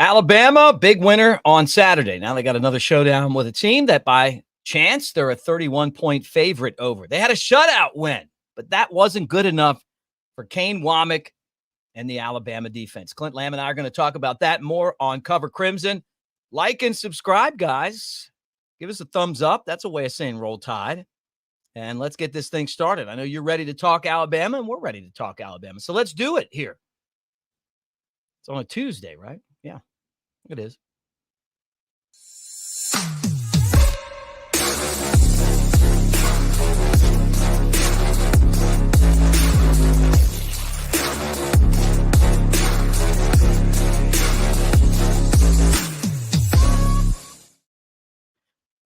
Alabama, big winner on Saturday. Now they got another showdown with a team that by chance they're a 31-point favorite over. They had a shutout win, but that wasn't good enough for Kane Womack and the Alabama defense. Clint Lamb and I are going to talk about that more on Cover Crimson. Like and subscribe, guys. Give us a thumbs up. That's a way of saying Roll Tide. And let's get this thing started. I know you're ready to talk Alabama, and we're ready to talk Alabama. So let's do it here. It's on a Tuesday, right? Yeah, it is.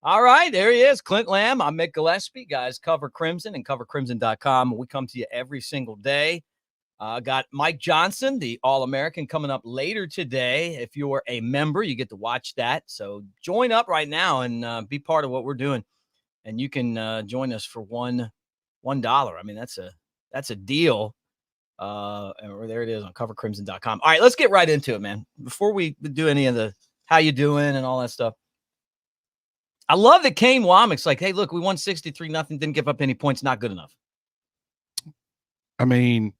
All right, there he is, Clint Lamb. I'm Mick Gillispie. Guys, Cover Crimson and covercrimson.com. We come to you every single day. Got Mike Johnson, the All-American, coming up later today. If you're a member, you get to watch that. So join up right now and be part of what we're doing. And you can join us for $1. I mean, that's a deal. And there it is on covercrimson.com. All right, let's get right into it, man. Before we do any of the how you doing and all that stuff. I love that Kane Womack's like, hey, look, we won 63-0, didn't give up any points, not good enough. I mean,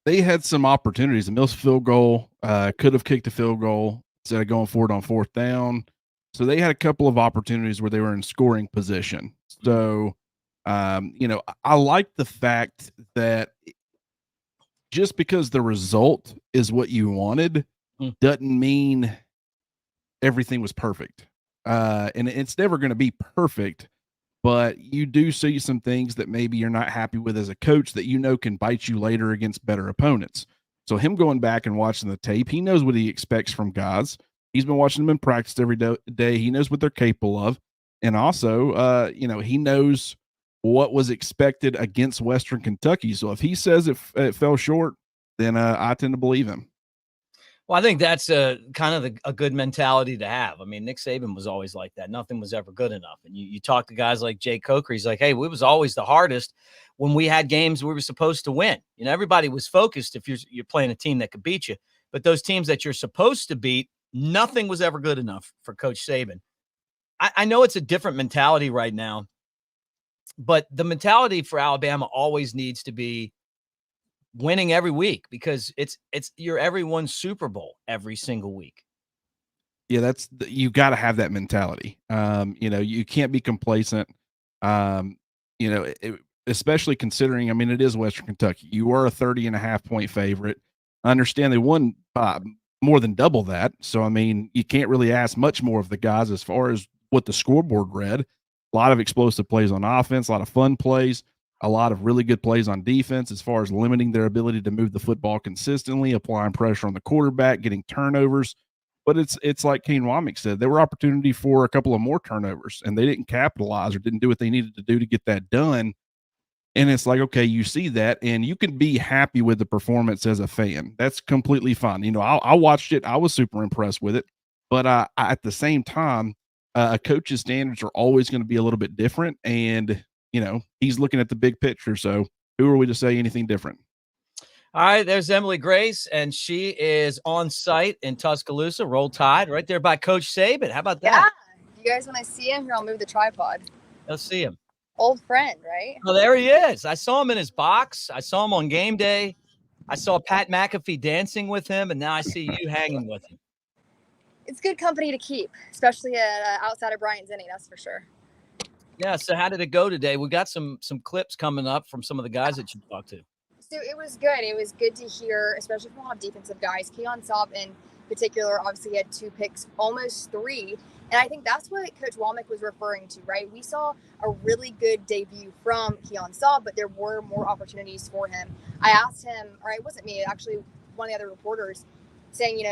they had some opportunities. The missed field goal, could have kicked a field goal instead of going for it on fourth down. So they had a couple of opportunities where they were in scoring position. So, I like the fact that just because the result is what you wanted doesn't mean everything was perfect. And it's never going to be perfect, but you do see some things that maybe you're not happy with as a coach that can bite you later against better opponents. So him going back and watching the tape, he knows what he expects from guys. He's been watching them in practice every day. He knows what they're capable of. And also, he knows what was expected against Western Kentucky. So if he says it fell short, then I tend to believe him. Well, I think that's kind of a good mentality to have. I mean, Nick Saban was always like that. Nothing was ever good enough. And you talk to guys like Jay Coker, he's like, hey, it was always the hardest when we had games we were supposed to win. Everybody was focused if you're playing a team that could beat you. But those teams that you're supposed to beat, nothing was ever good enough for Coach Saban. I know it's a different mentality right now, but the mentality for Alabama always needs to be winning every week because it's you're everyone's Super Bowl every single week. Yeah, you got to have that mentality. You can't be complacent. Especially considering, it is Western Kentucky. You were a 30.5-point favorite. I understand they won by more than double that. So, you can't really ask much more of the guys as far as what the scoreboard read. A lot of explosive plays on offense, a lot of fun plays. A lot of really good plays on defense as far as limiting their ability to move the football consistently, applying pressure on the quarterback, getting turnovers. But it's like Kane Womack said, there were opportunity for a couple of more turnovers, and they didn't capitalize or didn't do what they needed to do to get that done. And it's like, okay, you see that, and you can be happy with the performance as a fan. That's completely fine. I watched it. I was super impressed with it. But at the same time, a coach's standards are always going to be a little bit different, and he's looking at the big picture. So who are we to say anything different? All right, there's Emily Grace, and she is on site in Tuscaloosa. Roll Tide, right there by Coach Saban. How about that? Yeah. You guys want to see him? Here, I'll move the tripod. Let's see him. Old friend, right? Oh, there he is. I saw him in his box. I saw him on game day. I saw Pat McAfee dancing with him, and now I see you hanging with him. It's good company to keep, especially outside of Bryant Denny, that's for sure. Yeah, so how did it go today? We got some clips coming up from some of the guys that you talked to. So it was good. It was good to hear, especially from a lot of defensive guys. Keon Sabb in particular obviously had 2 picks, almost 3. And I think that's what Coach Womack was referring to, right? We saw a really good debut from Keon Sabb, but there were more opportunities for him. I asked him, or it wasn't me, actually one of the other reporters, saying,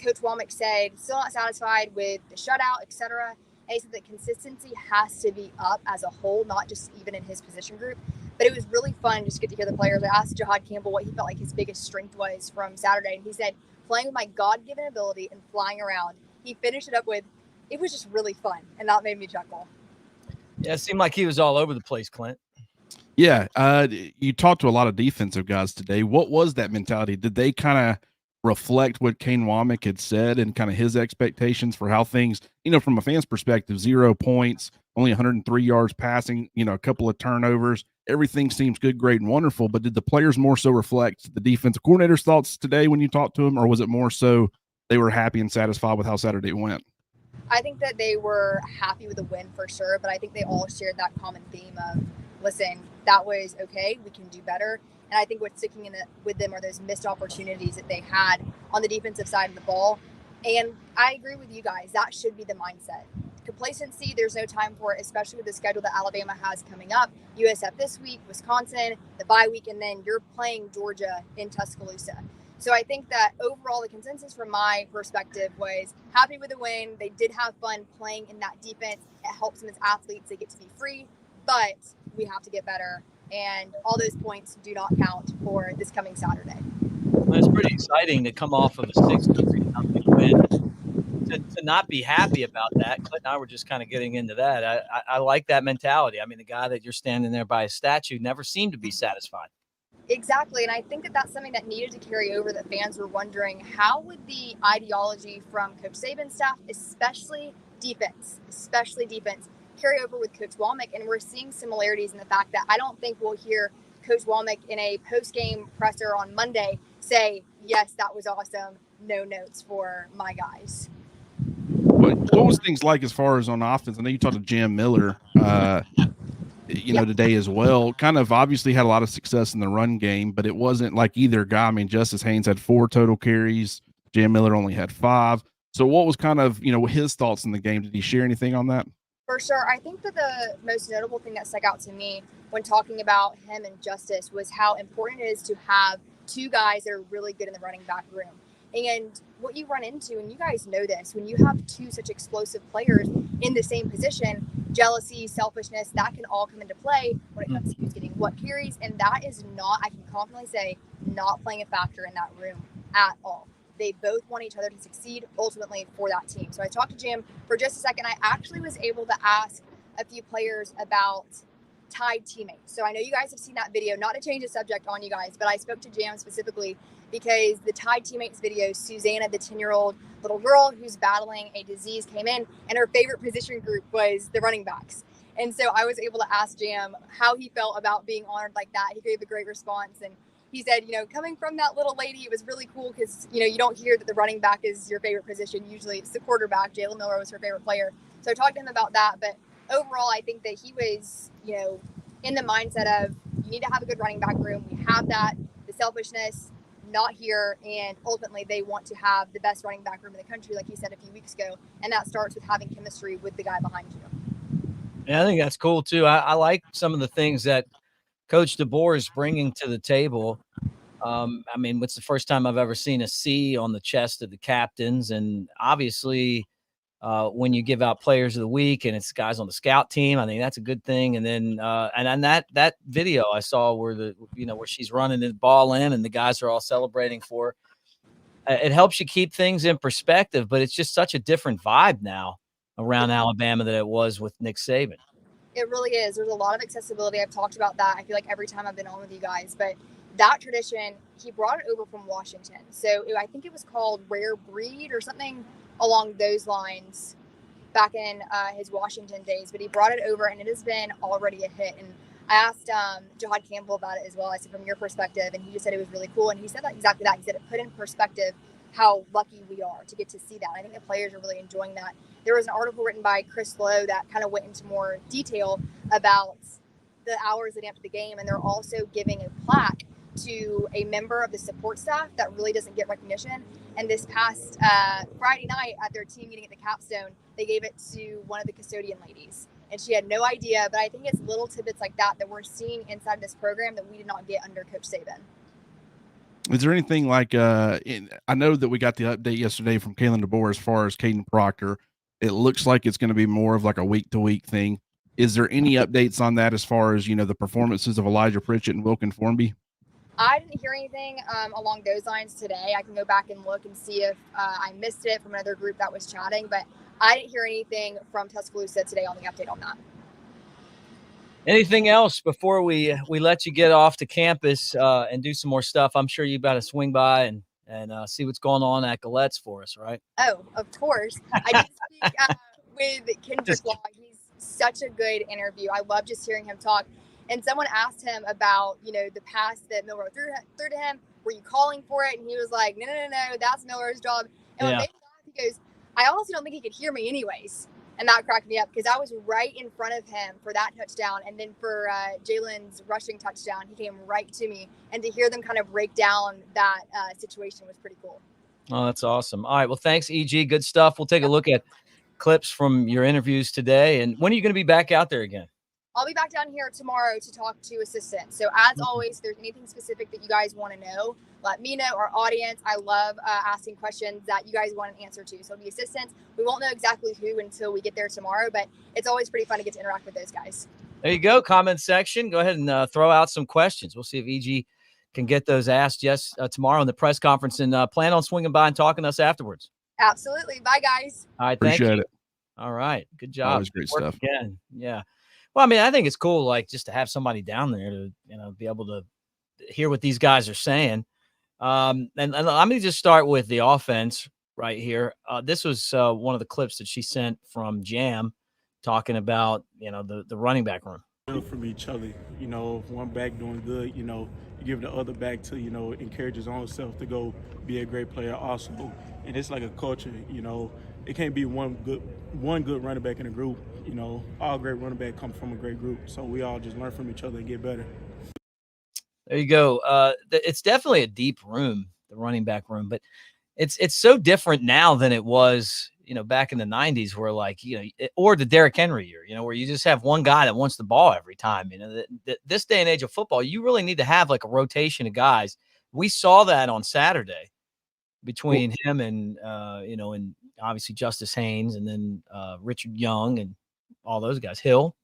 Coach Womack said, still not satisfied with the shutout, etc. And he said that consistency has to be up as a whole, not just even in his position group. But it was really fun just to get to hear the players. I asked Jihaad Campbell what he felt like his biggest strength was from Saturday. And he said, playing with my God-given ability and flying around. He finished it up with, it was just really fun. And that made me chuckle. Yeah, it seemed like he was all over the place, Clint. Yeah. You talked to a lot of defensive guys today. What was that mentality? Did they kind of reflect what Kane Womack had said and kind of his expectations for how things, from a fan's perspective, 0 points, only 103 yards passing, a couple of turnovers. Everything seems good, great, and wonderful. But did the players more so reflect the defensive coordinator's thoughts today when you talked to them, or was it more so they were happy and satisfied with how Saturday went? I think that they were happy with the win for sure, but I think they all shared that common theme of, listen, that was okay, we can do better. And I think what's sticking with them are those missed opportunities that they had on the defensive side of the ball. And I agree with you guys. That should be the mindset. Complacency, there's no time for it, especially with the schedule that Alabama has coming up. USF this week, Wisconsin, the bye week, and then you're playing Georgia in Tuscaloosa. So I think that overall the consensus from my perspective was happy with the win. They did have fun playing in that defense. It helps them as athletes. They get to be free, but we have to get better. And all those points do not count for this coming Saturday. Well, it's pretty exciting to come off of a 6-0 win. To not be happy about that. Clint and I were just kind of getting into that. I like that mentality. I mean, the guy that you're standing there by a statue never seemed to be satisfied. Exactly. And I think that that's something that needed to carry over, that fans were wondering, how would the ideology from Coach Saban's staff, especially defense, carry over with Coach Womack? And we're seeing similarities in the fact that I don't think we'll hear Coach Womack in a post-game presser on Monday say, yes, that was awesome, no notes for my guys. What was things like as far as on offense? I know you talked to Jam Miller, today as well. Kind of obviously had a lot of success in the run game, but it wasn't like either guy. I mean, Justice Haynes had 4 total carries. Jam Miller only had 5. So what was kind of, his thoughts in the game? Did he share anything on that? For sure. I think that the most notable thing that stuck out to me when talking about him and Justice was how important it is to have 2 guys that are really good in the running back room. And what you run into, and you guys know this, when you have 2 such explosive players in the same position, jealousy, selfishness, that can all come into play when it comes to who's getting what carries. And that is not, I can confidently say, not playing a factor in that room at all. They both want each other to succeed ultimately for that team. So I talked to Jim for just a second. I actually was able to ask a few players about tied teammates. So I know you guys have seen that video, not to change the subject on you guys, but I spoke to Jam specifically because the tied teammates video, Susanna, the 10-year-old little girl who's battling a disease, came in, and her favorite position group was the running backs. And so I was able to ask Jam how he felt about being honored like that. He gave a great response, and he said, coming from that little lady, it was really cool because, you don't hear that the running back is your favorite position. Usually it's the quarterback. Jalen Miller was her favorite player. So I talked to him about that. But overall, I think that he was, in the mindset of, you need to have a good running back room. We have that. The selfishness, not here. And ultimately, they want to have the best running back room in the country, like he said a few weeks ago. And that starts with having chemistry with the guy behind you. Yeah, I think that's cool, too. I like some of the things that Coach DeBoer is bringing to the table. I mean, it's the first time I've ever seen a C on the chest of the captains. And obviously, when you give out players of the week and it's guys on the scout team, I think that's a good thing. And then, and that video I saw where where she's running the ball in and the guys are all celebrating for her. It helps you keep things in perspective, but it's just such a different vibe now around Alabama than it was with Nick Saban. It really is. There's a lot of accessibility. I've talked about that, I feel like, every time I've been on with you guys. But that tradition, he brought it over from Washington. So I think it was called Rare Breed or something along those lines back in his Washington days. But he brought it over, and it has been already a hit. And I asked Jihaad Campbell about it as well. I said, from your perspective, and he just said it was really cool. And he said exactly that. He said it put in perspective how lucky we are to get to see that. I think the players are really enjoying that. There was an article written by Chris Lowe that kind of went into more detail about the hours leading up to the game, and they're also giving a plaque to a member of the support staff that really doesn't get recognition. And this past Friday night at their team meeting at the capstone, they gave it to one of the custodian ladies, and she had no idea. But I think it's little tidbits like that we're seeing inside this program that we did not get under Coach Saban. Is there anything like I know that we got the update yesterday from Kalen DeBoer as far as Caden Proctor. It looks like it's going to be more of like a week-to-week thing. Is there any updates on that as far as, the performances of Elijah Pritchett and Wilkin Formby? I didn't hear anything along those lines today. I can go back and look and see if I missed it from another group that was chatting, but I didn't hear anything from Tuscaloosa today on the update on that. Anything else before we let you get off to campus and do some more stuff? I'm sure you've got to swing by and and see what's going on at Galette's for us, right? Oh, of course. I did speak with Kendrick Law. He's such a good interview. I love just hearing him talk. And someone asked him about, the pass that Milroe threw to him. Were you calling for it? And he was like, no, that's Milroe's job. And when made me laugh, he goes, I also don't think he could hear me anyways. And that cracked me up because I was right in front of him for that touchdown. And then for Jalen's rushing touchdown, he came right to me. And to hear them kind of break down that situation was pretty cool. Oh, that's awesome. All right. Well, thanks, EG. Good stuff. We'll take a look at clips from your interviews today. And when are you going to be back out there again? I'll be back down here tomorrow to talk to assistants. So as always, if there's anything specific that you guys want to know, let me know, our audience. I love asking questions that you guys want an answer to. So it'll be assistants. We won't know exactly who until we get there tomorrow, but it's always pretty fun to get to interact with those guys. There you go. Comment section. Go ahead and throw out some questions. We'll see if EG can get those asked tomorrow in the press conference, and plan on swinging by and talking to us afterwards. Absolutely. Bye, guys. All right. Appreciate it. All right. Good job. Always great stuff. Again. Yeah. Well, I mean, I think it's cool, like, just to have somebody down there to, be able to hear what these guys are saying. And let me just start with the offense right here. This was one of the clips that she sent from Jam talking about, the running back room. From each other, if one back doing good, you give the other back to, encourage his own self to go be a great player also. And it's like a culture, it can't be one good running back in a group. All great running back come from a great group. So we all just learn from each other and get better. There you go. It's definitely a deep room, the running back room, but it's so different now than it was, back in the 90s, where or the Derrick Henry year, where you just have one guy that wants the ball every time. This day and age of football, you really need to have like a rotation of guys. We saw that on Saturday between him and, and obviously Justice Haynes, and then Richard Young and all those guys. Hill.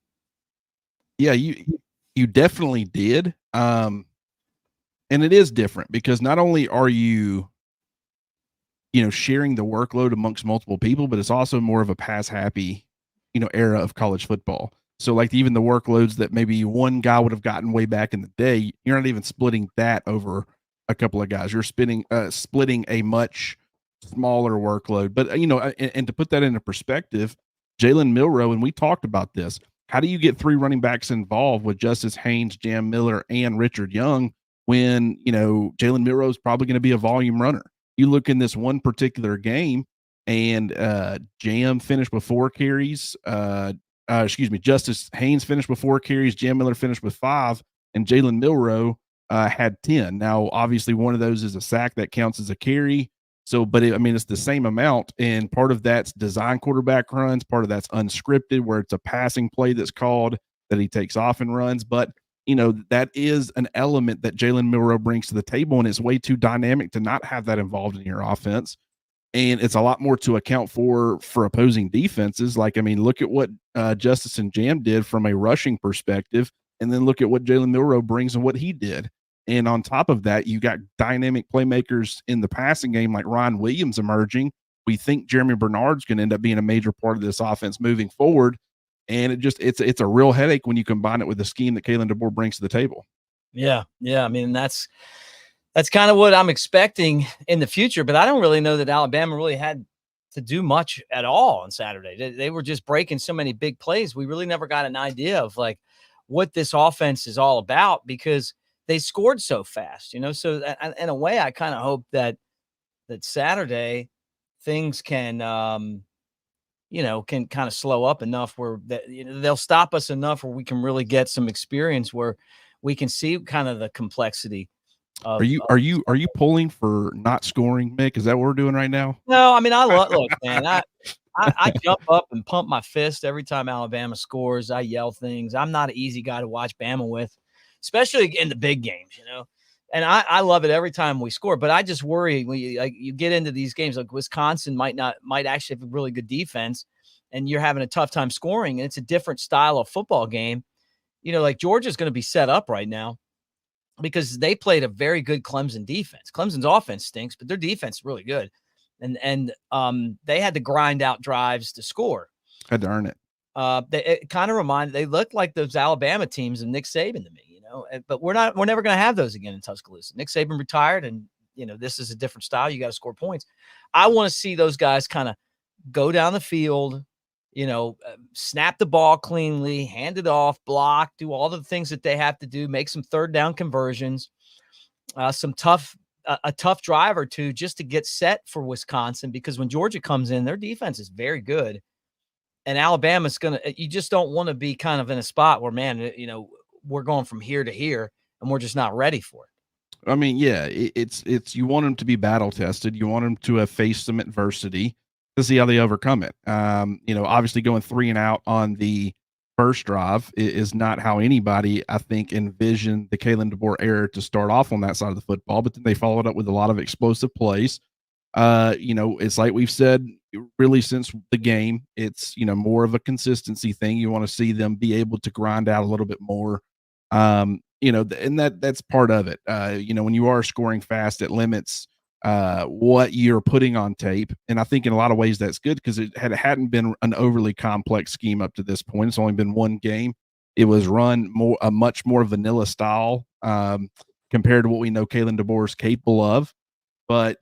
Yeah, you definitely did. And it is different because not only are you, sharing the workload amongst multiple people, but it's also more of a pass happy, era of college football. So like even the workloads that maybe one guy would have gotten way back in the day, you're not even splitting that over a couple of guys. You're splitting a much smaller workload. But, and to put that into perspective, Jalen Milroe, and we talked about this, how do you get three running backs involved with Justice Haynes, Jam Miller, and Richard Young when, Jalen Milroe is probably going to be a volume runner? You look in this one particular game, and Jam finished with 4 carries. Justice Haynes finished with 4 carries. Jam Miller finished with 5, and Jalen Milroe had 10. Now, obviously, one of those is a sack that counts as a carry. So, but it's the same amount, and part of that's design quarterback runs, part of that's unscripted, where it's a passing play that's called that he takes off and runs. But that is an element that Jalen Milroe brings to the table, and it's way too dynamic to not have that involved in your offense. And it's a lot more to account for opposing defenses. Look at what Justice and Jam did from a rushing perspective, and then look at what Jalen Milroe brings and what he did. And on top of that, you got dynamic playmakers in the passing game like Ryan Williams emerging. We think Jeremy Bernard's going to end up being a major part of this offense moving forward. And it's a real headache when you combine it with the scheme that Kalen DeBoer brings to the table. Yeah. That's kind of what I'm expecting in the future, but I don't really know that Alabama really had to do much at all on Saturday. They were just breaking so many big plays. We really never got an idea of what this offense is all about because they scored so fast, so in a way, I kind of hope that Saturday things can, can kind of slow up enough where they'll stop us enough where we can really get some experience where we can see kind of the complexity. Are you pulling for not scoring, Mick? Is that what we're doing right now? No, look, man, I jump up and pump my fist every time Alabama scores. I yell things. I'm not an easy guy to watch Bama with, especially in the big games, and I love it every time we score, but I just worry when you get into these games, like Wisconsin might actually have a really good defense and you're having a tough time scoring. And it's a different style of football game. Like Georgia's going to be set up right now because they played a very good Clemson defense. Clemson's offense stinks, but their defense is really good. And they had to grind out drives to score. Had to earn it. It kind of they looked like those Alabama teams and Nick Saban to me. But we're never going to have those again in Tuscaloosa. Nick Saban retired, and this is a different style. You got to score points. I want to see those guys kind of go down the field, snap the ball cleanly, hand it off, block, do all the things that they have to do, make some third down conversions, a tough drive or two just to get set for Wisconsin, because when Georgia comes in, their defense is very good. And Alabama's you just don't want to be kind of in a spot where, man, we're going from here to here and we're just not ready for it. I mean, yeah, it's you want them to be battle tested. You want them to have faced some adversity to see how they overcome it. Obviously going 3 and out on the first drive is not how anybody, I think, envisioned the Kalen DeBoer era to start off on that side of the football, but then they followed up with a lot of explosive plays. It's like we've said really since the game, it's, more of a consistency thing. You want to see them be able to grind out a little bit more. And that's part of it. When you are scoring fast, it limits what you're putting on tape. And I think in a lot of ways that's good, because it hadn't been an overly complex scheme up to this point. It's only been one game. It was run a much more vanilla style compared to what we know Kalen DeBoer is capable of. But,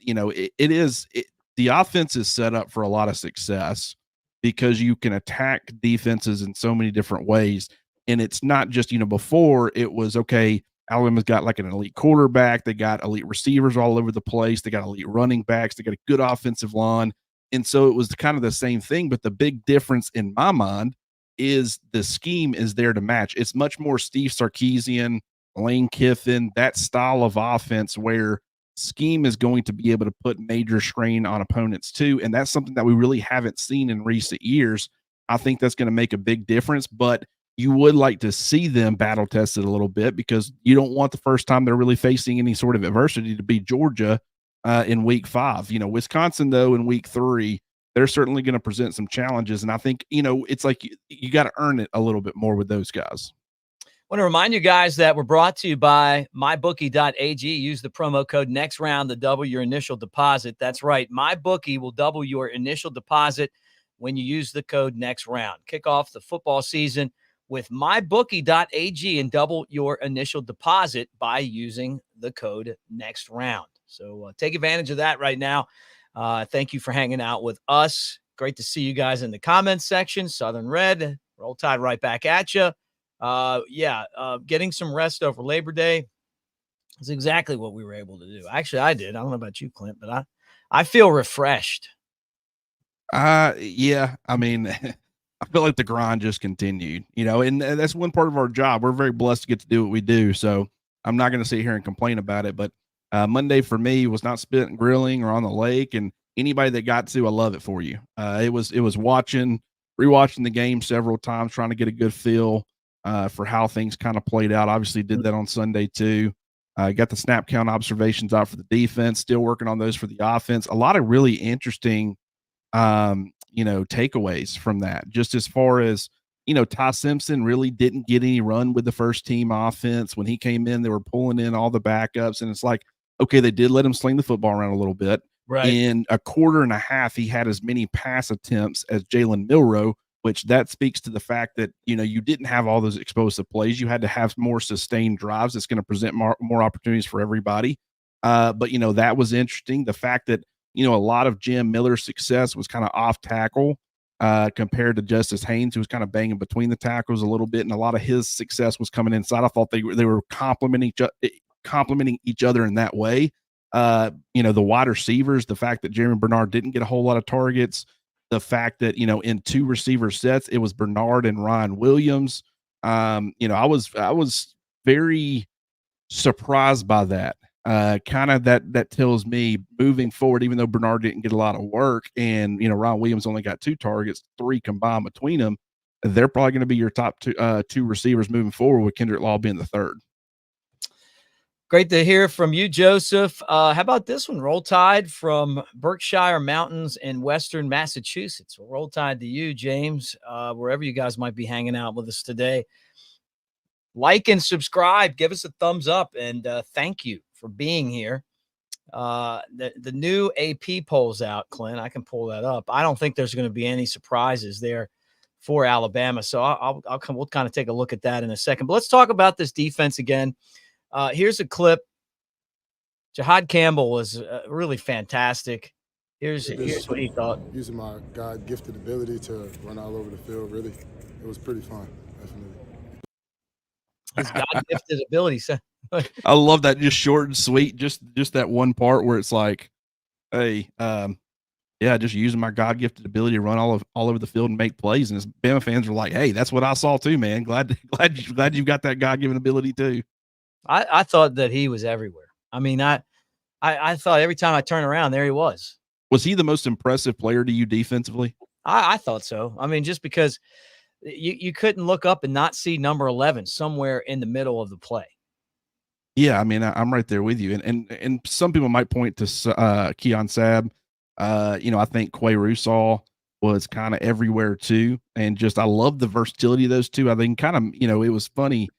the offense is set up for a lot of success because you can attack defenses in so many different ways. And it's not just, before it was, okay, Alabama's got like an elite quarterback. They got elite receivers all over the place. They got elite running backs. They got a good offensive line. And so it was kind of the same thing. But the big difference in my mind is the scheme is there to match. It's much more Steve Sarkisian, Lane Kiffin, that style of offense where scheme is going to be able to put major strain on opponents too. And that's something that we really haven't seen in recent years. I think that's going to make a big difference, but you would like to see them battle tested a little bit, because you don't want the first time they're really facing any sort of adversity to be Georgia in week 5. Wisconsin, though, in week 3, they're certainly going to present some challenges. And I think, it's like you got to earn it a little bit more with those guys. I want to remind you guys that we're brought to you by mybookie.ag. Use the promo code NEXTROUND to double your initial deposit. That's right. MyBookie will double your initial deposit when you use the code NEXTROUND. Kick off the football season with mybookie.ag and double your initial deposit by using the code NEXTROUND. So take advantage of that right now. Thank you for hanging out with us. Great to see you guys in the comments section. Southern Red, Roll Tide right back at you. Getting some rest over Labor Day is exactly what we were able to do. Actually, I did. I don't know about you, Clint, but I feel refreshed. Yeah. I mean, I feel like the grind just continued, and that's one part of our job. We're very blessed to get to do what we do. So I'm not going to sit here and complain about it, but Monday for me was not spent grilling or on the lake, and anybody that got to, I love it for you. It was rewatching the game several times, trying to get a good feel for how things kind of played out. Obviously did that on Sunday too. Got the snap count observations out for the defense, still working on those for the offense. A lot of really interesting, takeaways from that, just as far as, Ty Simpson really didn't get any run with the first team offense. When he came in, they were pulling in all the backups, and it's like, okay, they did let him sling the football around a little bit. Right. In a quarter and a half, he had as many pass attempts as Jalen Milroe, which that speaks to the fact that, you didn't have all those explosive plays. You had to have more sustained drives. That's going to present more opportunities for everybody. But, that was interesting. The fact that, a lot of Jim Miller's success was kind of off tackle compared to Justice Haynes, who was kind of banging between the tackles a little bit. And a lot of his success was coming inside. I thought they were complementing each other in that way. The wide receivers, the fact that Jeremy Bernard didn't get a whole lot of targets, the fact that, in 2 receiver sets, it was Bernard and Ryan Williams. I was very surprised by that. Kind of that tells me moving forward, even though Bernard didn't get a lot of work and, Ryan Williams only got 2 targets, 3 combined between them, they're probably going to be your top 2 receivers moving forward, with Kendrick Law being the 3rd. Great to hear from you, Joseph. How about this one? Roll Tide from Berkshire Mountains in Western Massachusetts. Roll Tide to you, James, wherever you guys might be hanging out with us today. Like and subscribe. Give us a thumbs up, and thank you for being here. The new AP polls out, Clint. I can pull that up. I don't think there's going to be any surprises there for Alabama. So we'll kind of take a look at that in a second. But let's talk about this defense again. Here's a clip Jihaad Campbell was really fantastic. Here's what he thought. Using my God-gifted ability to run all over the field, really, it was pretty fun, definitely. His God-gifted ability. I love that, just short and sweet. Just that one part where it's like, hey, yeah, just using my God-gifted ability to run all over the field and make plays. And his Bama fans are like, hey, that's what I saw too, man. Glad you've got that God-given ability too. I thought that he was everywhere. I mean, I thought every time I turned around, there he was. Was he the most impressive player to you defensively? I thought so. I mean, just because you couldn't look up and not see number 11 somewhere in the middle of the play. Yeah, I mean, I'm right there with you. And some people might point to Keon Sabb. I think Quay Russaw was kind of everywhere too. And just, I love the versatility of those two. I think kind of, it was funny.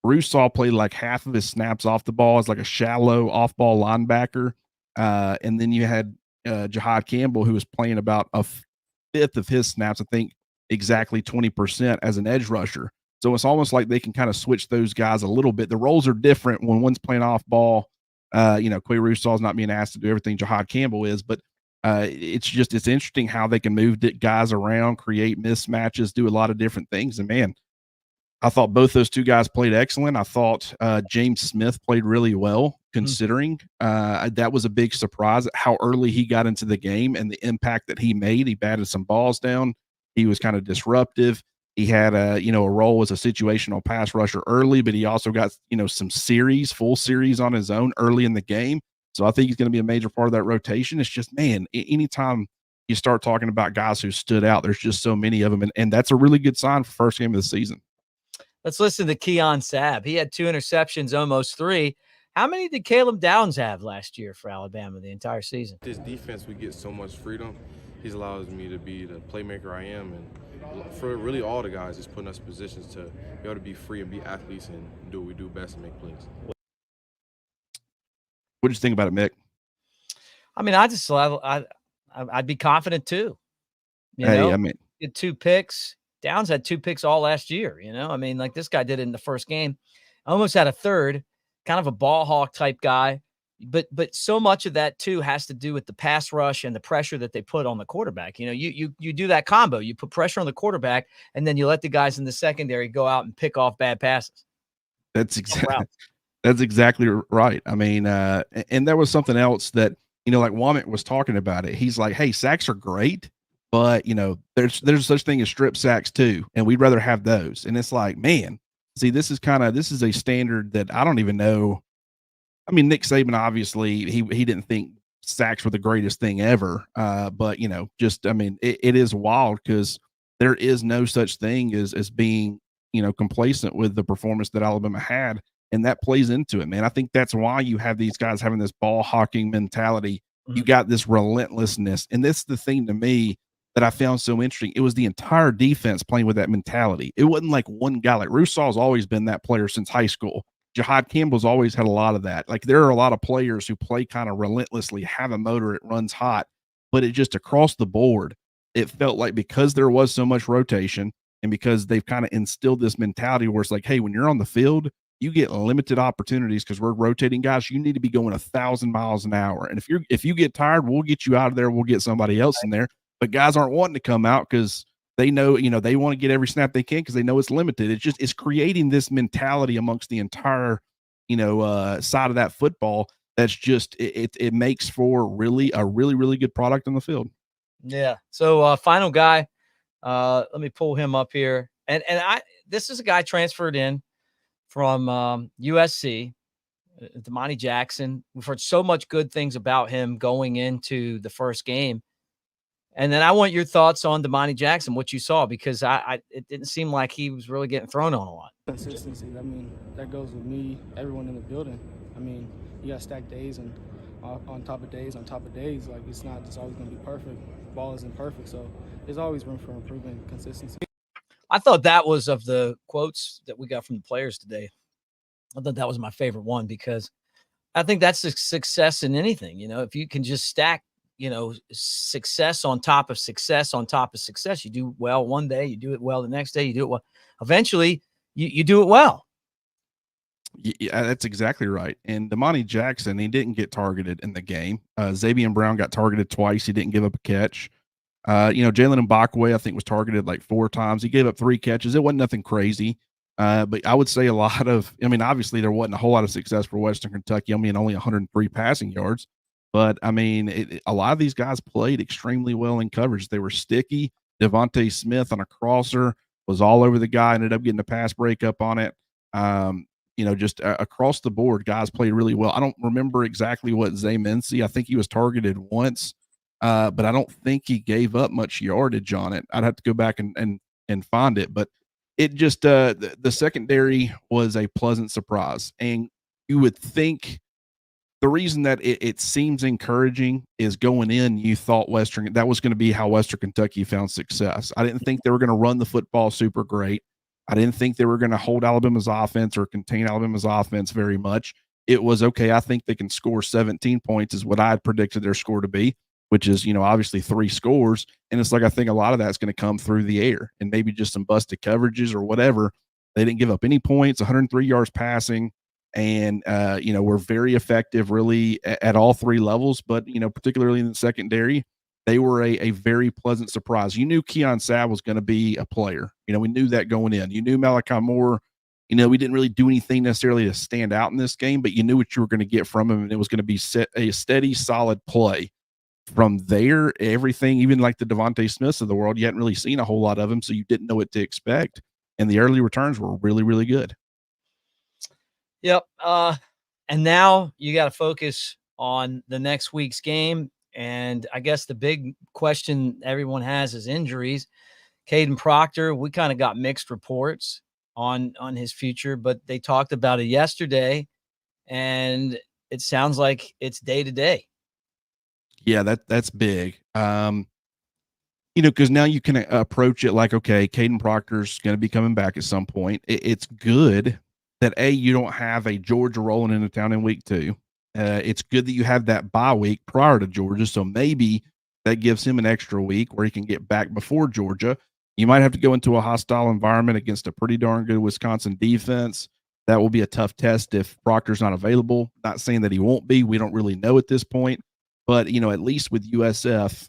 Russaw played like half of his snaps off the ball as like a shallow off ball linebacker. And then you had Jihaad Campbell, who was playing about a fifth of his snaps, I think exactly 20% as an edge rusher. So it's almost like they can kind of switch those guys a little bit. The roles are different when one's playing off ball. Quay Russaw is not being asked to do everything Jihaad Campbell is, but it's interesting how they can move guys around, create mismatches, do a lot of different things. And man, I thought both those two guys played excellent. I thought James Smith played really well, considering that was a big surprise at how early he got into the game and the impact that he made. He batted some balls down. He was kind of disruptive. He had a role as a situational pass rusher early, but he also got, some full series on his own early in the game. So I think he's going to be a major part of that rotation. It's just, man, anytime you start talking about guys who stood out, there's just so many of them. And that's a really good sign for first game of the season. Let's listen to Keon Sabb. He had 2 interceptions, almost 3. How many did Caleb Downs have last year for Alabama the entire season? This defense, we get so much freedom. He's allows me to be the playmaker I am, and for really all the guys, he's putting us in positions to be able to be free and be athletes and do what we do best and make plays. What did you think about it, Mick? I mean, I'd be confident too. I mean, he had 2 picks. Downs had 2 picks all last year. I mean, like this guy did it in the first game. Almost had a third, kind of a ball hawk type guy. But so much of that too has to do with the pass rush and the pressure that they put on the quarterback. You do that combo. You put pressure on the quarterback, and then you let the guys in the secondary go out and pick off bad passes. That's exactly right. I mean, and there was something else that like Womack was talking about it. He's like, hey, sacks are great, but there's such thing as strip sacks too, and we'd rather have those. And it's like, man, see, this is a standard that I don't even know. I mean, Nick Saban, obviously, he didn't think sacks were the greatest thing ever. But it is wild because there is no such thing as being, complacent with the performance that Alabama had. And that plays into it, man. I think that's why you have these guys having this ball hawking mentality. Mm-hmm. You got this relentlessness. And this is the thing to me that I found so interesting. It was the entire defense playing with that mentality. It wasn't like one guy. Like Russaw's always been that player since high school. Jihaad Campbell's always had a lot of that. Like there are a lot of players who play kind of relentlessly, have a motor, it runs hot, but it just across the board, it felt like because there was so much rotation and because they've kind of instilled this mentality where it's like, hey, when you're on the field, you get limited opportunities because we're rotating guys. You need to be going 1,000 miles an hour. And if you get tired, we'll get you out of there. We'll get somebody else in there. But guys aren't wanting to come out because they know, they want to get every snap they can because they know it's limited. It's creating this mentality amongst the entire, side of that football. That's just, it makes for a really good product on the field. Yeah. So final guy, let me pull him up here. And this is a guy transferred in from USC, Deontae Jackson. We've heard so much good things about him going into the first game. And then I want your thoughts on Deontae Jackson, what you saw, because it didn't seem like he was really getting thrown on a lot. Consistency. I mean, that goes with me, everyone in the building. I mean, you got stacked days and on top of days on top of days. Like, it's not just always going to be perfect. Ball isn't perfect. So there's always room for improvement, consistency. I thought that was, of the quotes that we got from the players today, I thought that was my favorite one, because I think that's a success in anything. If you can just stack, success on top of success on top of success. You do well one day, you do it well the next day, you do it well. Eventually, you do it well. Yeah, that's exactly right. And Damani Jackson, he didn't get targeted in the game. Xavier Brown got targeted twice. He didn't give up a catch. Jalen Mbakwe, I think, was targeted like 4 times. He gave up 3 catches. It wasn't nothing crazy. But I would say obviously there wasn't a whole lot of success for Western Kentucky. Only 103 passing yards. But a lot of these guys played extremely well in coverage. They were sticky. Devontae Smith on a crosser was all over the guy, ended up getting a pass breakup on it. Just across the board, guys played really well. I don't remember exactly what Zay Mincy, I think he was targeted once, but I don't think he gave up much yardage on it. I'd have to go back and find it, but it just the secondary was a pleasant surprise. And you would think the reason that it seems encouraging is going in, you thought that was going to be how Western Kentucky found success. I didn't think they were going to run the football super great. I didn't think they were going to hold Alabama's offense or contain Alabama's offense very much. It was okay. I think they can score 17 points is what I had predicted their score to be, which is, obviously 3 scores. And it's like, I think a lot of that's going to come through the air and maybe just some busted coverages or whatever. They didn't give up any points, 103 yards passing. And, were very effective really at all 3 levels, but, particularly in the secondary, they were a very pleasant surprise. You knew Keon Sabb was going to be a player. We knew that going in. You knew Malachi Moore, we didn't really do anything necessarily to stand out in this game, but you knew what you were going to get from him, and it was going to be a steady, solid play. From there, everything, even like the Devontae Smiths of the world, you hadn't really seen a whole lot of them, so you didn't know what to expect. And the early returns were really, really good. Yep. And now you got to focus on the next week's game. And I guess the big question everyone has is injuries. Caden Proctor, we kind of got mixed reports on his future, but they talked about it yesterday, and it sounds like it's day to day. Yeah, that's big. Because now you can approach it like, okay, Caden Proctor's going to be coming back at some point. It's good that you don't have a Georgia rolling into town in week 2. It's good that you have that bye week prior to Georgia, so maybe that gives him an extra week where he can get back before Georgia. You might have to go into a hostile environment against a pretty darn good Wisconsin defense. That will be a tough test if Proctor's not available. Not saying that he won't be. We don't really know at this point. But, at least with USF,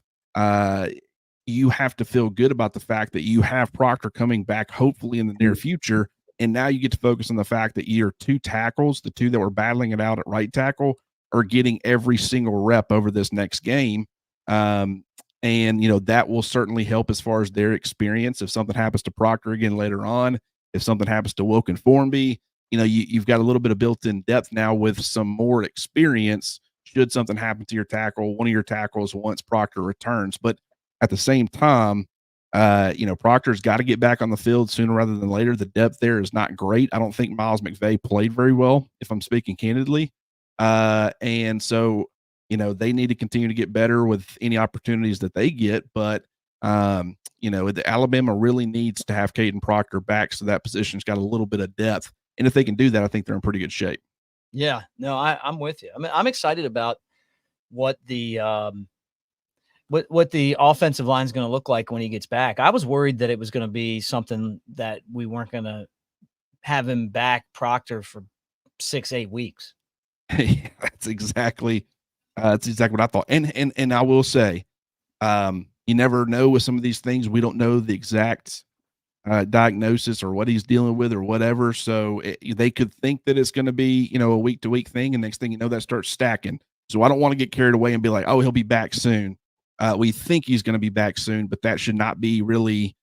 you have to feel good about the fact that you have Proctor coming back hopefully in the near future. And now you get to focus on the fact that your 2 tackles, the 2 that were battling it out at right tackle, are getting every single rep over this next game. And, that will certainly help as far as their experience. If something happens to Proctor again later on, if something happens to Wilkin Formby, you've got a little bit of built-in depth now with some more experience should something happen to your tackle, one of your tackles once Proctor returns. But at the same time, Proctor's got to get back on the field sooner rather than later. The depth there is not great. I don't think Miles McVay played very well, if I'm speaking candidly. And so, they need to continue to get better with any opportunities that they get. But, the Alabama really needs to have Caden Proctor back so that position's got a little bit of depth. And if they can do that, I think they're in pretty good shape. Yeah, no, I'm with you. I'm excited about what the what the offensive line is going to look like when he gets back. I was worried that it was going to be something that we weren't going to have him back, Proctor, for 6-8 weeks. Yeah, that's exactly what I thought. And I will say, you never know with some of these things. We don't know the exact diagnosis or what he's dealing with or whatever. So they could think that it's going to be, a week to week thing. And next thing you know, that starts stacking. So I don't want to get carried away and be like, oh, he'll be back soon. We think he's going to be back soon, but that should not be really,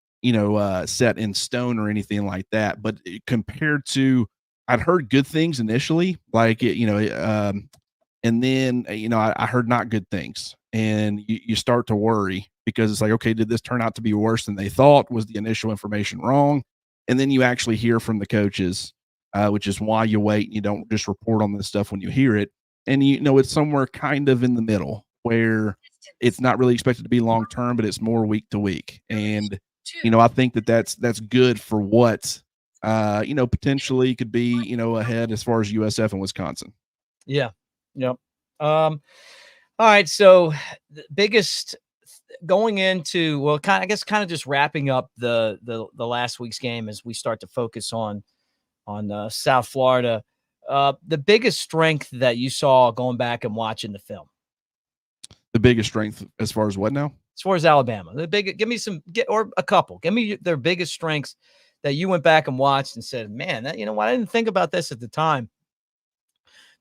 set in stone or anything like that. But compared to, I'd heard good things initially, like, and then, I heard not good things, and you start to worry because it's like, okay, did this turn out to be worse than they thought? Was the initial information wrong? And then you actually hear from the coaches, which is why you wait. And you don't just report on this stuff when you hear it. And, it's somewhere kind of in the middle where it's not really expected to be long-term, but it's more week to week. And, I think that's good for what, potentially could be, ahead as far as USF and Wisconsin. Yeah. Yep. All right. So the biggest going into, well, kind of just wrapping up the last week's game as we start to focus on South Florida. the biggest strength that you saw going back and watching the film? The biggest strength as far as what now? As far as Alabama, give me or a couple. Give me their biggest strengths that you went back and watched and said, man, you know what? I didn't think about this at the time,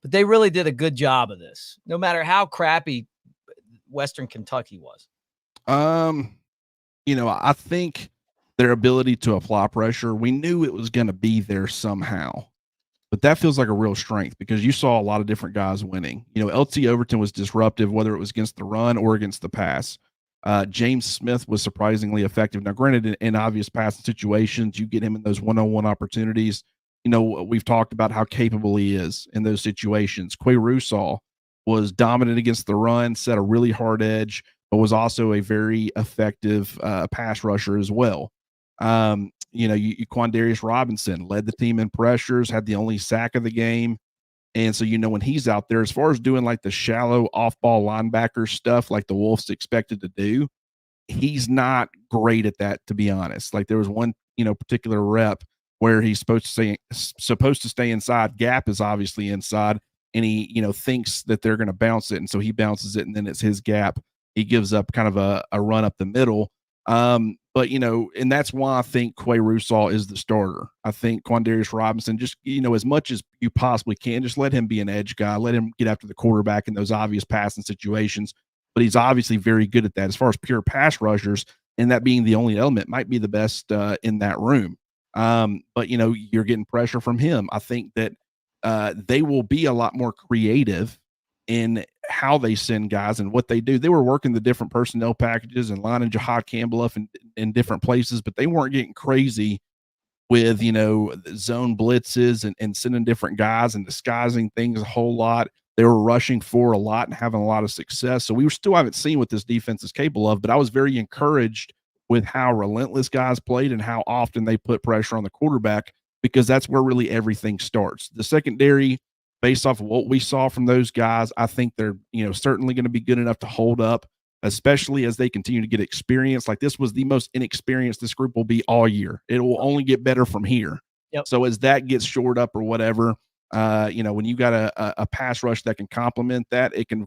but they really did a good job of this, no matter how crappy Western Kentucky was. I think their ability to apply pressure, we knew it was going to be there somehow, but that feels like a real strength because you saw a lot of different guys winning. LT Overton was disruptive, whether it was against the run or against the pass. James Smith was surprisingly effective. Now, granted, in obvious passing situations, you get him in those one-on-one opportunities. We've talked about how capable he is in those situations. Quay Russaw was dominant against the run, set a really hard edge, but was also a very effective pass rusher as well. Quandarius Robinson led the team in pressures, had the only sack of the game. And so, when he's out there, as far as doing like the shallow off-ball linebacker stuff like the Wolves expected to do, he's not great at that, to be honest. Like there was one, particular rep where he's supposed to stay inside. Gap is obviously inside, and he, thinks that they're going to bounce it. And so he bounces it, and then it's his gap. He gives up kind of a run up the middle. But, and that's why I think Quay Russaw is the starter. I think Quandarius Robinson, just, as much as you possibly can, just let him be an edge guy. Let him get after the quarterback in those obvious passing situations. But he's obviously very good at that. As far as pure pass rushers, and that being the only element, might be the best in that room. But, you're getting pressure from him. I think that they will be a lot more creative in how they send guys and what they do. They were working the different personnel packages and lining Jihaad Campbell up in different places, but they weren't getting crazy with, zone blitzes and sending different guys and disguising things a whole lot. They were rushing for a lot and having a lot of success. So we still haven't seen what this defense is capable of, but I was very encouraged with how relentless guys played and how often they put pressure on the quarterback, because that's where really everything starts. The secondary, based off of what we saw from those guys, I think they're, certainly going to be good enough to hold up, especially as they continue to get experience. Like this was the most inexperienced this group will be all year. It will only get better from here. Yep. So as that gets shored up or whatever, when you got a pass rush that can complement that, it can,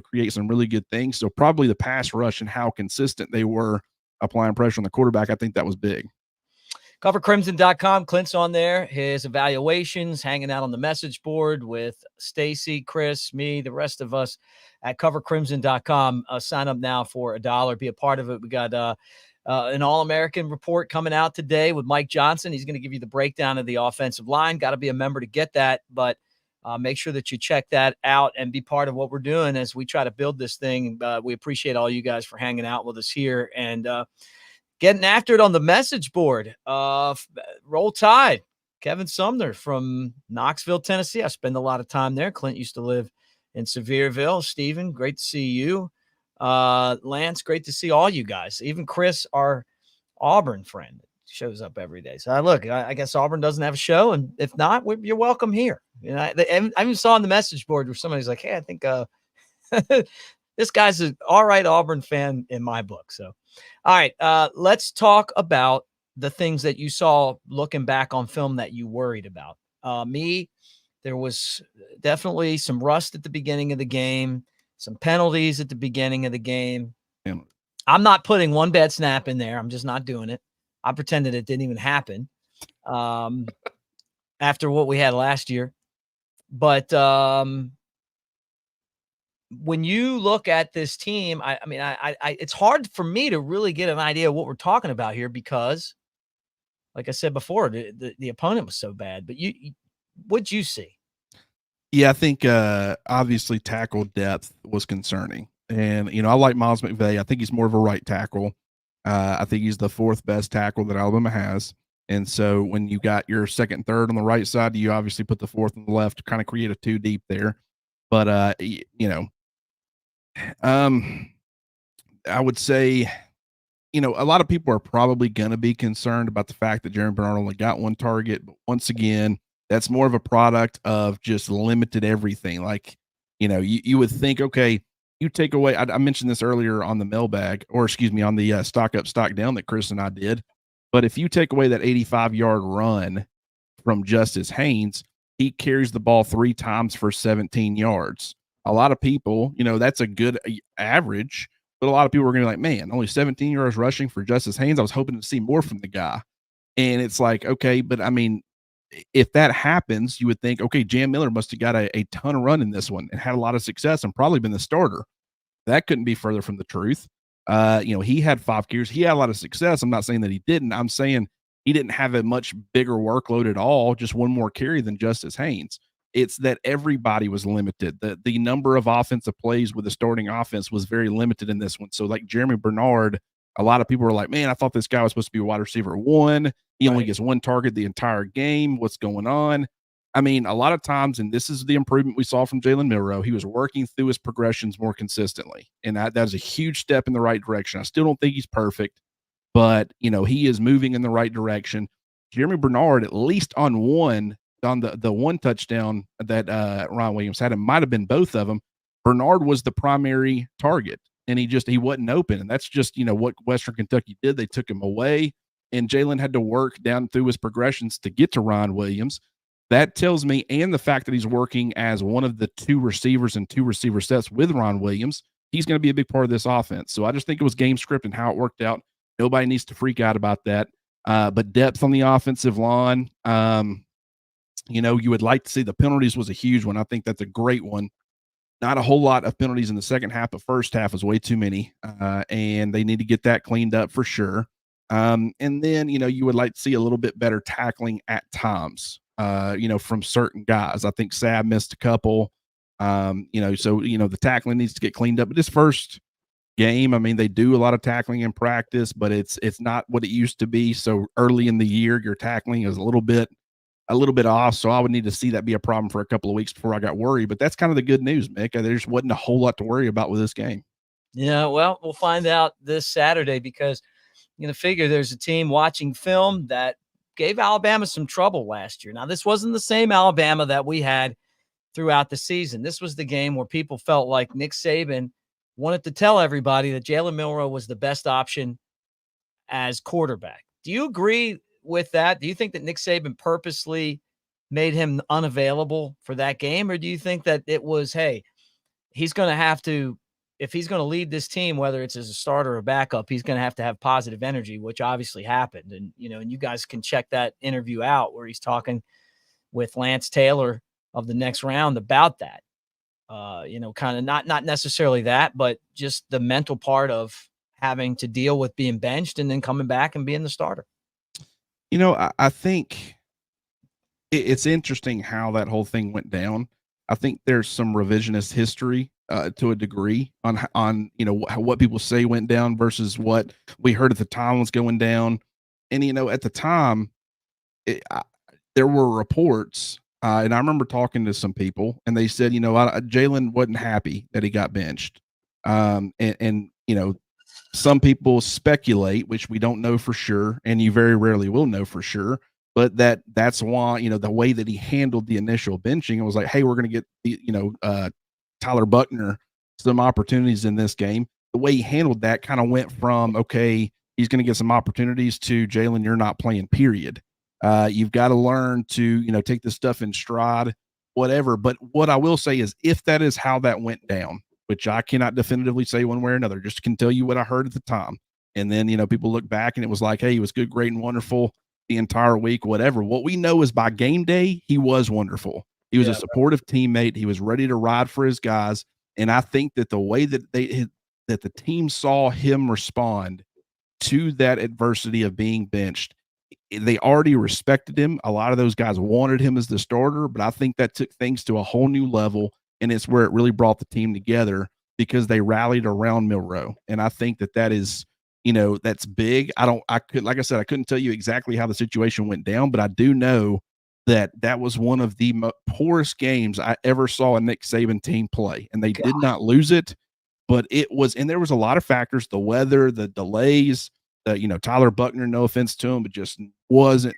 create some really good things. So probably the pass rush and how consistent they were applying pressure on the quarterback, I think that was big. CoverCrimson.com. Clint's on there. His evaluations, hanging out on the message board with Stacy, Chris, me, the rest of us at CoverCrimson.com. Sign up now for $1. Be a part of it. We got an All-American report coming out today with Mike Johnson. He's going to give you the breakdown of the offensive line. Got to be a member to get that, but make sure that you check that out and be part of what we're doing as we try to build this thing. We appreciate all you guys for hanging out with us here and getting after it on the message board. Roll Tide. Kevin Sumner from Knoxville, Tennessee. I spend a lot of time there. Clint used to live in Sevierville. Steven, great to see you. Lance, great to see all you guys. Even Chris, our Auburn friend, shows up every day. So I guess Auburn doesn't have a show, and if not, you're welcome here. I even saw on the message board where somebody's like, hey, I think this guy's an all right Auburn fan in my book. So, all right, let's talk about the things that you saw looking back on film that you worried about. There was definitely some rust at the beginning of the game, some penalties at the beginning of the game. Yeah. I'm not putting one bad snap in there. I'm just not doing it. I pretended it didn't even happen after what we had last year. But when you look at this team, I mean, it's hard for me to really get an idea of what we're talking about here because, like I said before, the opponent was so bad. But what'd you see? Yeah, I think obviously tackle depth was concerning. And, I like Miles McVay. I think he's more of a right tackle. I think he's the fourth best tackle that Alabama has. And so when you got your second and third on the right side, you obviously put the fourth on the left to kind of create a two deep there. But, I would say, a lot of people are probably going to be concerned about the fact that Jeremy Bernard only got one target. But once again, that's more of a product of just limited everything. Like, you would think, okay, you take away, I mentioned this earlier on the mailbag, or excuse me, on the stock up, stock down that Chris and I did. But if you take away that 85-yard run from Justice Haynes, he carries the ball 3 times for 17 yards. A lot of people, that's a good average, but a lot of people are going to be like, man, only 17 yards rushing for Justice Haynes. I was hoping to see more from the guy. And it's like, okay, but I mean, if that happens, you would think, okay, Jam Miller must have got a ton of run in this one and had a lot of success and probably been the starter. That couldn't be further from the truth. He had 5 carries. He had a lot of success. I'm not saying that he didn't. I'm saying he didn't have a much bigger workload at all, just one more carry than Justice Haynes. It's that everybody was limited. The number of offensive plays with the starting offense was very limited in this one. So like Jeremy Bernard, a lot of people were like, man, I thought this guy was supposed to be a wide receiver 1. He only gets 1 target the entire game. What's going on? I mean, a lot of times, and this is the improvement we saw from Jalen Milroe, he was working through his progressions more consistently. And that is a huge step in the right direction. I still don't think he's perfect, but, he is moving in the right direction. Jeremy Bernard, at least on the one touchdown that Ron Williams had, it might have been both of them. Bernard was the primary target, and he wasn't open. And that's just, what Western Kentucky did. They took him away, and Jalen had to work down through his progressions to get to Ron Williams. That tells me, and the fact that he's working as one of the 2 receivers and 2 receiver sets with Ron Williams, he's going to be a big part of this offense. So I just think it was game script and how it worked out. Nobody needs to freak out about that. But depth on the offensive line, you would like to see. The penalties was a huge one. I think that's a great one. Not a whole lot of penalties in the second half, but first half was way too many. And they need to get that cleaned up for sure. And then, you would like to see a little bit better tackling at times, from certain guys. I think Sabb missed a couple, so, the tackling needs to get cleaned up. But this first game, I mean, they do a lot of tackling in practice, but it's not what it used to be. So early in the year, your tackling is a little bit off. So I would need to see that be a problem for a couple of weeks before I got worried. But that's kind of the good news, Mick. There just wasn't a whole lot to worry about with this game. Yeah, well, we'll find out this Saturday because figure there's a team watching film that gave Alabama some trouble last year. Now, this wasn't the same Alabama that we had throughout the season. This was the game where people felt like Nick Saban wanted to tell everybody that Jalen Milroe was the best option as quarterback. Do you agree with that? Do you think that Nick Saban purposely made him unavailable for that game? Or do you think that it was, hey, he's going to have to, if he's going to lead this team, whether it's as a starter or backup, he's going to have positive energy, which obviously happened. And, and you guys can check that interview out where he's talking with Lance Taylor of the next round about that. Kind of not necessarily that, but just the mental part of having to deal with being benched and then coming back and being the starter. I think it's interesting how that whole thing went down. I think there's some revisionist history to a degree on what people say went down versus what we heard at the time was going down. And, at the time, there were reports, and I remember talking to some people, and they said, Jalen wasn't happy that he got benched. And some people speculate, which we don't know for sure, and you very rarely will know for sure, but that's why, the way that he handled the initial benching, it was like, hey, we're going to get, Tyler Buckner some opportunities in this game. The way he handled that kind of went from, okay, he's going to get some opportunities to Jalen, you're not playing, period. You've got to learn to, take this stuff in stride, whatever. But what I will say is if that is how that went down, which I cannot definitively say one way or another, just can tell you what I heard at the time. And then, people look back and it was like, hey, he was good, great, and wonderful the entire week, whatever. What we know is by game day, he was wonderful. He was a supportive teammate. He was ready to ride for his guys. And I think that the way that that the team saw him respond to that adversity of being benched, they already respected him. A lot of those guys wanted him as the starter, but I think that took things to a whole new level. And it's where it really brought the team together because they rallied around Milroe. And I think that is, that's big. Like I said, I couldn't tell you exactly how the situation went down, but I do know that was one of the poorest games I ever saw a Nick Saban team play. And they did not lose it, but it was, and there was a lot of factors, the weather, the delays, Tyler Buckner, no offense to him, but just wasn't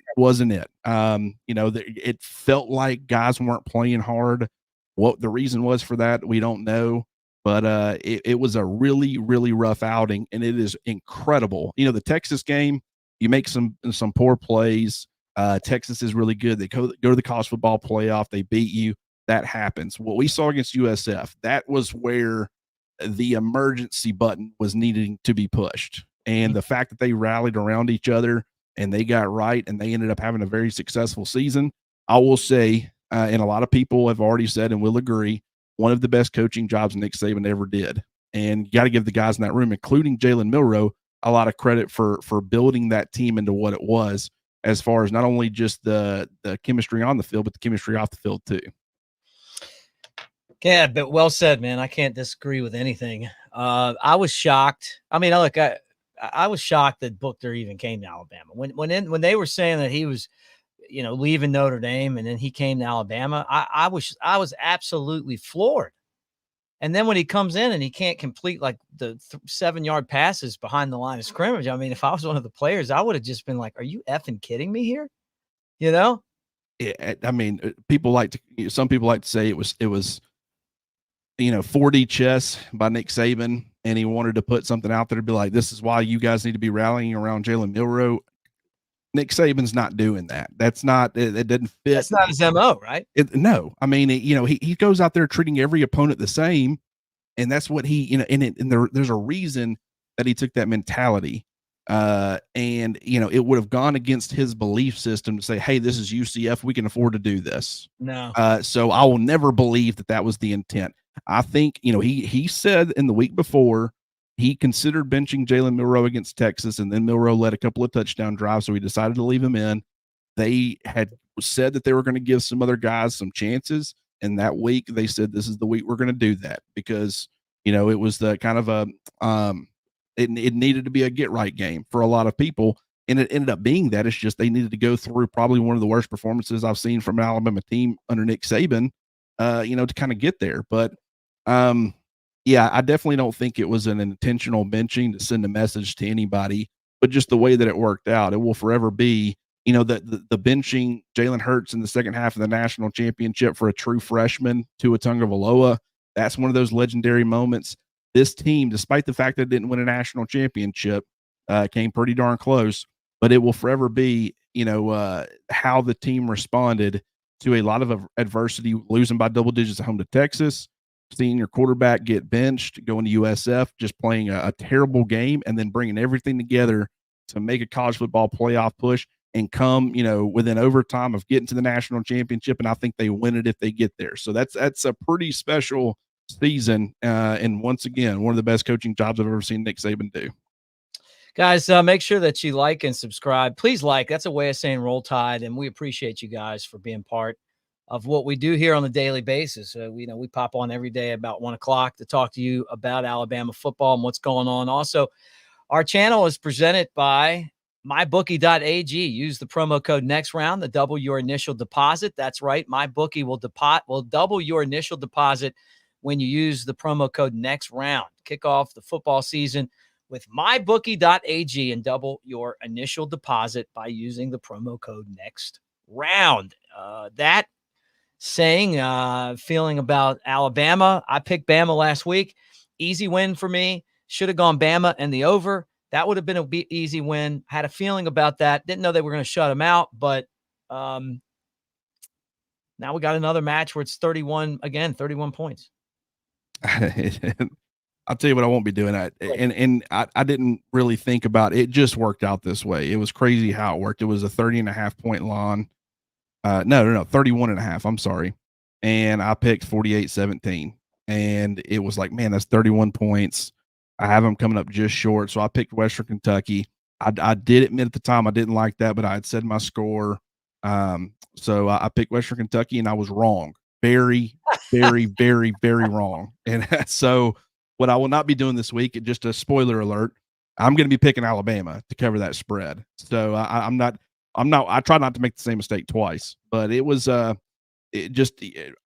it. It felt like guys weren't playing hard. What the reason was for that, we don't know. But it was a really, really rough outing, and it is incredible. The Texas game, you make some poor plays. Texas is really good. They go to the college football playoff. They beat you. That happens. What we saw against USF, that was where the emergency button was needing to be pushed. And the fact that they rallied around each other and they got right and they ended up having a very successful season, I will say, and a lot of people have already said and will agree, one of the best coaching jobs Nick Saban ever did. And you got to give the guys in that room, including Jalen Milroe, a lot of credit for building that team into what it was, as far as not only just the chemistry on the field, but the chemistry off the field too. Yeah, but well said, man. I can't disagree with anything. I was shocked. I mean, look, I was shocked that Booker even came to Alabama. When they were saying that he was, leaving Notre Dame and then he came to Alabama, I was absolutely floored. And then when he comes in and he can't complete like the 7-yard passes behind the line of scrimmage, I mean, if I was one of the players, I would have just been like, "Are you effing kidding me here?" Yeah, I mean, some people like to say it was 4D chess by Nick Saban, and he wanted to put something out there to be like, this is why you guys need to be rallying around Jalen Milroe. Nick Saban's not doing that. That's not, it doesn't fit. That's not his MO, right? No. I mean, he goes out there treating every opponent the same, and that's what there's a reason that he took that mentality. And it would have gone against his belief system to say, hey, this is UCF. We can afford to do this. No. So I will never believe that was the intent. I think, he said in the week before he considered benching Jalen Milroe against Texas, and then Milroe led a couple of touchdown drives, so he decided to leave him in. They had said that they were going to give some other guys some chances, and that week they said, this is the week we're going to do that, because, it was the kind of it needed to be a get-right game for a lot of people, and it ended up being that. It's just they needed to go through probably one of the worst performances I've seen from an Alabama team under Nick Saban, to kind of get there. But yeah, I definitely don't think it was an intentional benching to send a message to anybody, but just the way that it worked out, it will forever be, the benching Jalen Hurts in the second half of the national championship for a true freshman, Tua Tagovailoa. That's one of those legendary moments. This team, despite the fact that it didn't win a national championship, came pretty darn close, but it will forever be, how the team responded to a lot of adversity, losing by double digits at home to Texas, seeing your quarterback get benched, going to USF, just playing a terrible game, and then bringing everything together to make a college football playoff push and come, within overtime of getting to the national championship. And I think they win it if they get there. So that's a pretty special season. And once again, one of the best coaching jobs I've ever seen Nick Saban do. Guys, make sure that you like and subscribe. Please like. That's a way of saying Roll Tide, and we appreciate you guys for being part of what we do here on a daily basis. We pop on every day about 1 o'clock to talk to you about Alabama football and what's going on. Also, our channel is presented by mybookie.ag. Use the promo code NEXTROUND to double your initial deposit. That's right. MyBookie will double your initial deposit when you use the promo code NEXTROUND. Kick off the football season with mybookie.ag and double your initial deposit by using the promo code NEXTROUND. That feeling about Alabama. I picked Bama last week. Easy win for me. Should have gone Bama and the over. That would have been an easy win. Had a feeling about that. Didn't know they were going to shut them out, but now we got another match where it's 31 points. I'll tell you what I won't be doing. And I didn't really think about it. It just worked out this way. It was crazy how it worked. It was a 30.5 point line. No, 31.5. I'm sorry. And I picked 48-17. And it was like, man, that's 31 points. I have them coming up just short. So I picked Western Kentucky. I did admit at the time I didn't like that, but I had said my score. So I picked Western Kentucky, and I was wrong. Very, very, very, very wrong. And so what I will not be doing this week, just a spoiler alert, I'm going to be picking Alabama to cover that spread. So I try not to make the same mistake twice, but it was, I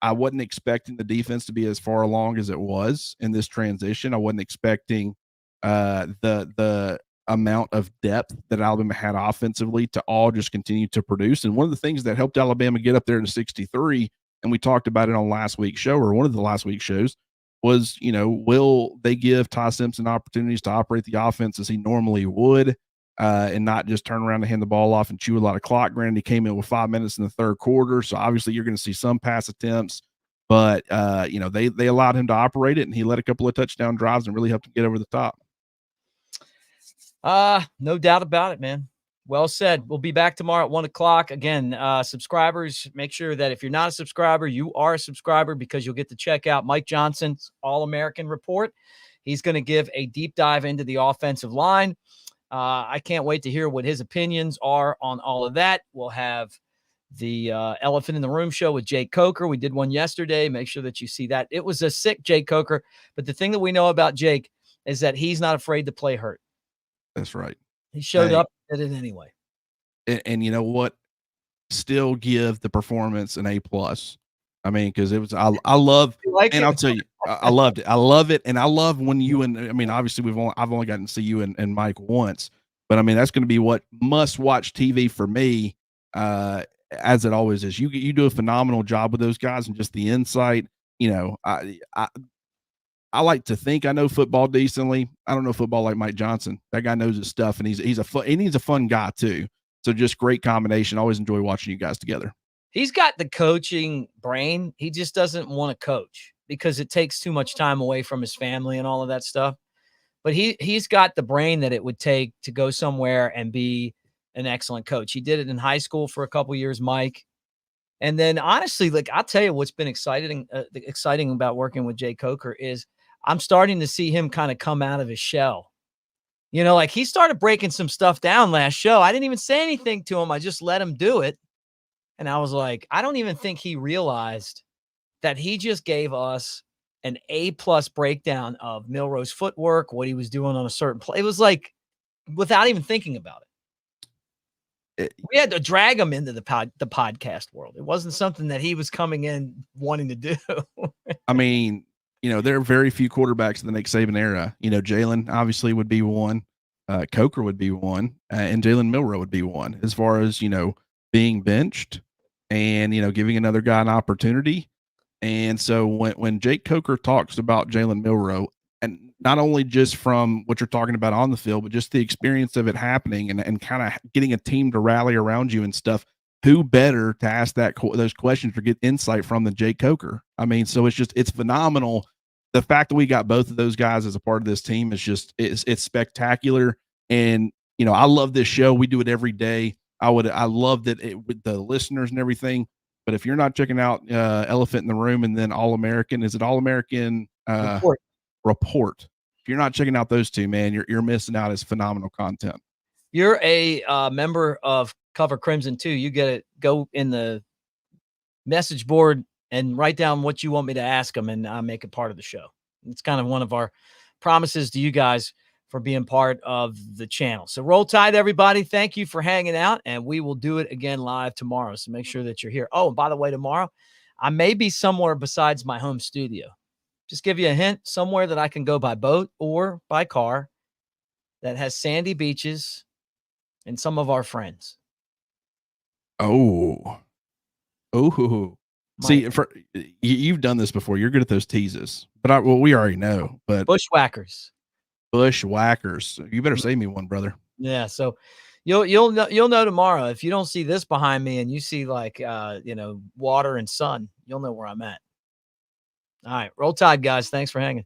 wasn't expecting the defense to be as far along as it was in this transition. I wasn't expecting the amount of depth that Alabama had offensively to all just continue to produce. And one of the things that helped Alabama get up there to 63, and we talked about it on last week's show, or one of the last week's shows, was, will they give Ty Simpson opportunities to operate the offense as he normally would? and not just turn around and hand the ball off and chew a lot of clock. Granted, he came in with 5 minutes in the third quarter, so obviously you're going to see some pass attempts. But they allowed him to operate it, and he led a couple of touchdown drives and really helped him get over the top. No doubt about it, man. Well said. We'll be back tomorrow at 1 o'clock. Again, subscribers, make sure that if you're not a subscriber, you are a subscriber, because you'll get to check out Mike Johnson's All-American Report. He's going to give a deep dive into the offensive line. I can't wait to hear what his opinions are on all of that. We'll have the Elephant in the Room show with Jake Coker. We did one yesterday. Make sure that you see that. It was a sick Jake Coker, but the thing that we know about Jake is that he's not afraid to play hurt. That's right. He showed up and did it anyway. And you know what? Still give the performance an A+. I mean, because it was I love, and I'll tell you, I loved it. I love it, and I love when you and I mean, obviously I've only gotten to see you and Mike once, but I mean that's going to be what must-watch TV for me, as it always is. You do a phenomenal job with those guys, and just the insight. You know, I like to think I know football decently. I don't know football like Mike Johnson. That guy knows his stuff, and he's a fun guy too. So just great combination. Always enjoy watching you guys together. He's got the coaching brain. He just doesn't want to coach because it takes too much time away from his family and all of that stuff. But he's got the brain that it would take to go somewhere and be an excellent coach. He did it in high school for a couple years, Mike. And then honestly, like I'll tell you what's been exciting about working with Jay Coker is I'm starting to see him kind of come out of his shell. You know, like he started breaking some stuff down last show. I didn't even say anything to him. I just let him do it. And I was like, I don't even think he realized that he just gave us an A+ breakdown of Milroe's footwork, what he was doing on a certain play. It was like without even thinking about it. We had to drag him into the podcast world. It wasn't something that he was coming in wanting to do. I mean, you know, there are very few quarterbacks in the Nick Saban era. You know, Jalen obviously would be one. Coker would be one. And Jalen Milroe would be one. As far as, you know, being benched and, you know, giving another guy an opportunity. And so when Jake Coker talks about Jalen Milroe, and not only just from what you're talking about on the field, but just the experience of it happening and kind of getting a team to rally around you and stuff, who better to ask those questions or get insight from than Jake Coker? I mean, so it's phenomenal. The fact that we got both of those guys as a part of this team is just, it's spectacular. And, you know, I love this show. We do it every day. I love that with the listeners and everything. But if you're not checking out Elephant in the Room and then All-American, is it All-American Report? If you're not checking out those two, man, you're missing out. It's phenomenal content. You're a member of Cover Crimson too. You get to go in the message board and write down what you want me to ask them, and I'll make it part of the show. It's kind of one of our promises to you guys for being part of the channel. So roll tide, everybody. Thank you for hanging out, and we will do it again live tomorrow. So make sure that you're here. Oh, and by the way, tomorrow I may be somewhere besides my home studio. Just give you a hint, somewhere that I can go by boat or by car that has sandy beaches and some of our friends. Oh. See, you've done this before. You're good at those teases, but we already know. But Bushwhackers. You better save me one, brother. Yeah. So you'll know tomorrow. If you don't see this behind me and you see like water and sun, you'll know where I'm at. All right, roll tide, guys. Thanks for hanging.